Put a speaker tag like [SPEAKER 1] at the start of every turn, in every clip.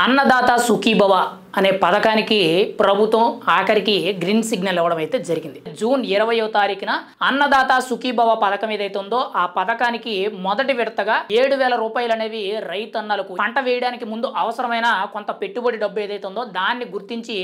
[SPEAKER 1] అన్నదాత సుఖీభవ అనే పథకానికి ప్రభుత్వం ఆఖరికి గ్రీన్ సిగ్నల్ ఇవ్వడం అయితే జరిగింది. జూన్ 20వ తారీఖున అన్నదాత సుఖీభవ పథకం ఏదైతే ఉందో ఆ పథకానికి మొదటి విడతగా 7,000 రూపాయలు అనేవి రైతన్నలకు పంట వేయడానికి ముందు అవసరమైన కొంత పెట్టుబడి డబ్బు ఏదైతే ఉందో దాన్ని గుర్తించి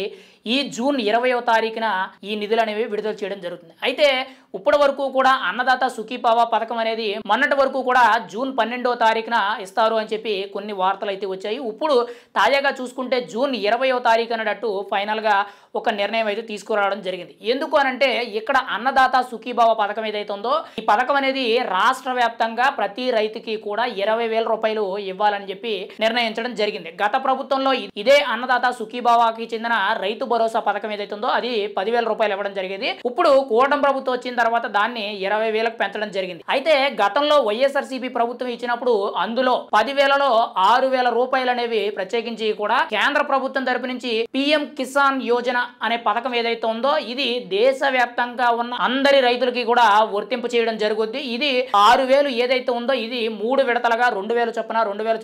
[SPEAKER 1] ఈ జూన్ 20వ తారీఖున ఈ నిధులు అనేవి విడుదల చేయడం జరుగుతుంది. అయితే ఇప్పటి వరకు కూడా అన్నదాత సుఖీభవ పథకం అనేది మొన్నటి వరకు కూడా జూన్ 12వ తారీఖున ఇస్తారు అని చెప్పి కొన్ని వార్తలు అయితే వచ్చాయి. ఇప్పుడు తాజాగా చూసుకుంటే జూన్ 20వ తారీఖు అన్నట్టు ఫైనల్గా ఒక నిర్ణయం అయితే తీసుకురావడం జరిగింది. ఎందుకు అనంటే ఇక్కడ అన్నదాత సుఖీభవ పథకం ఏదైతే ఉందో ఈ పథకం అనేది రాష్ట్ర వ్యాప్తంగా ప్రతి రైతుకి కూడా 20,000 రూపాయలు ఇవ్వాలని చెప్పి నిర్ణయించడం జరిగింది. గత ప్రభుత్వంలో ఇదే అన్నదాత సుఖీభవకి చెందిన రైతు భరోసా పథకం ఏదైతే ఉందో అది 10,000 రూపాయలు ఇవ్వడం జరిగేది. ఇప్పుడు కూటమి ప్రభుత్వం వచ్చిన తర్వాత దాన్ని 20,000కు పెంచడం జరిగింది. అయితే గతంలో వైఎస్ఆర్సీపీ ప్రభుత్వం ఇచ్చినప్పుడు అందులో 10,000లో 6,000 రూపాయలు అనేవి ప్రత్యేకించి కూడా కేంద్ర ప్రభుత్వం తరపు నుంచి పిఎం కిసాన్ యోజన అనే పథకం ఏదైతే ఉందో ఇది దేశవ్యాప్తంగా ఉన్న అందరి రైతులకి కూడా వర్తింపు చేయడం జరుగుద్ది. ఇది 6,000 ఏదైతే ఉందో ఇది 3 విడతలుగా 2,000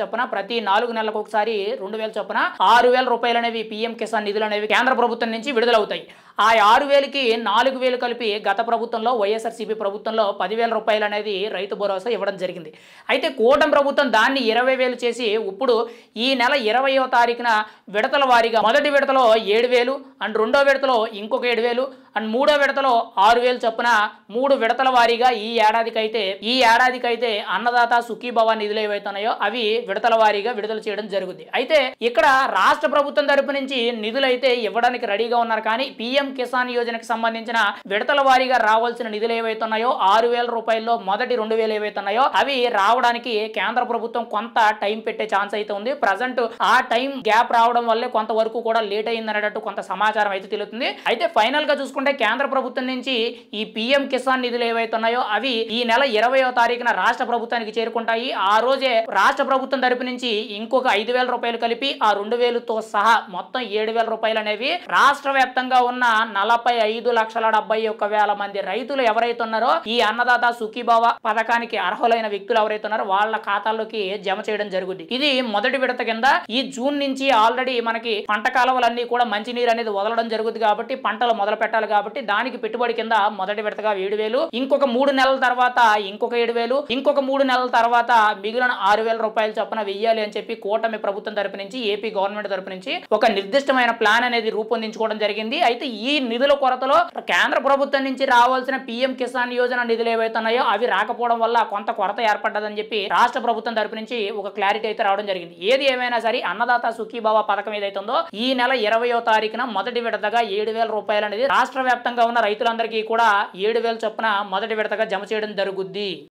[SPEAKER 1] చొప్పున ప్రతి 4 నెలలకు ఒకసారి 2,000 చొప్పున 6,000 రూపాయలు అనేవి పిఎం కిసాన్ నిధులు అనేవి కేంద్ర ప్రభుత్వం నుంచి విడుదలవుతాయి. ఆ 6,000కి 4,000 కలిపి గత ప్రభుత్వంలో వైఎస్ఆర్సీపీ ప్రభుత్వంలో 10,000 రూపాయలు అనేది రైతు భరోసా ఇవ్వడం జరిగింది. అయితే కూటమి ప్రభుత్వం దాన్ని 20,000 చేసి ఇప్పుడు ఈ నెల 20వ తారీఖున విడతల వారీగా మొదటి విడతలో 7,000 అండ్ రెండో విడతలో ఇంకొక 7,000 అండ్ మూడో విడతలో 6,000 చొప్పున 3 విడతల వారీగా ఈ ఏడాదికైతే అన్నదాత సుఖీభవ నిధులు ఏవైతున్నాయో అవి విడతల వారీగా విడుదల చేయడం జరుగుతుంది. అయితే ఇక్కడ రాష్ట్ర ప్రభుత్వం తరపు నుంచి నిధులు అయితే ఇవ్వడానికి రెడీగా ఉన్నారు. కానీ పిఎం కిసాన్ యోజనకు సంబంధించిన విడతల వారీగా రావాల్సిన నిధులు ఏవైతున్నాయో 6,000 రూపాయల్లో మొదటి 2,000 ఏవైతున్నాయో అవి రావడానికి కేంద్ర ప్రభుత్వం కొంత టైం పెట్టే ఛాన్స్ అయితే ఉంది. ప్రజెంట్ ఆ టైం గ్యాప్ రావడం వల్లే కొంతవరకు కూడా లేట్ అయిందనేటట్టు కొంత సమాచారం అయితే తెలుస్తుంది. అయితే ఫైనల్ గా చూసుకుంటే కేంద్ర ప్రభుత్వం నుంచి ఈ పిఎం కిసాన్ నిధులు ఏవైతున్నాయో అవి ఈ నెల 20వ తారీఖున రాష్ట్ర ప్రభుత్వానికి చేరుకుంటాయి. ఆ రోజే రాష్ట్ర ప్రభుత్వం తరపు నుంచి ఇంకొక 5,000 రూపాయలు కలిపి ఆ 2,000తో సహా మొత్తం 7,000 రూపాయలు అనేవి రాష్ట్ర వ్యాప్తంగా ఉన్న 45,71,000 మంది రైతులు ఎవరైతే ఉన్నారో ఈ అన్నదాత సుఖీభవ పథకానికి అర్హులైన వ్యక్తులు ఎవరైతే ఉన్నారో వాళ్ళ ఖాతాల్లోకి జమ చేయడం జరుగుద్ది. ఇది మొదటి విడత కింద ఈ జూన్ నుంచి ఆల్రెడీ మనకి పంట కాలువలన్నీ కూడా మంచినీరు అనేది వదలడం జరుగుతుంది కాబట్టి పంటలు మొదలు పెట్టాలి కాబట్టి దానికి పెట్టుబడి కింద మొదటి విడతగా 7,000 ఇంకొక 3 నెలల తర్వాత ఇంకొక 7,000 ఇంకొక 3 నెలల తర్వాత మిగిలిన 6,000 రూపాయలు చొప్పున వెయ్యాలి అని చెప్పి కూటమి ప్రభుత్వం తరపు నుంచి ఏపీ గవర్నమెంట్ తరపు నుంచి ఒక నిర్దిష్టమైన ప్లాన్ అనేది రూపొందించుకోవడం జరిగింది. అయితే ఈ నిధుల కొరతలో కేంద్ర ప్రభుత్వం నుంచి రావాల్సిన పిఎం కిసాన్ యోజన నిధులు ఏవైతున్నాయో అవి రాకపోవడం వల్ల కొంత కొరత ఏర్పడ్డదని చెప్పి రాష్ట్ర ప్రభుత్వం తరపు నుంచి ఒక క్లారిటీ అయితే రావడం జరిగింది. ఏది ఏమైనా సరే అన్నదాత సుఖీభవ పథకం ఏదైతే ఉందో ఈ నెల 20వ తారీఖున మొదటి విడతగా 7,000 రూపాయలు అనేది రాష్ట్ర వ్యాప్తంగా ఉన్న రైతులందరికీ కూడా 7,000 చొప్పున మొదటి విడతగా జమ చేయడం జరుగుద్ది.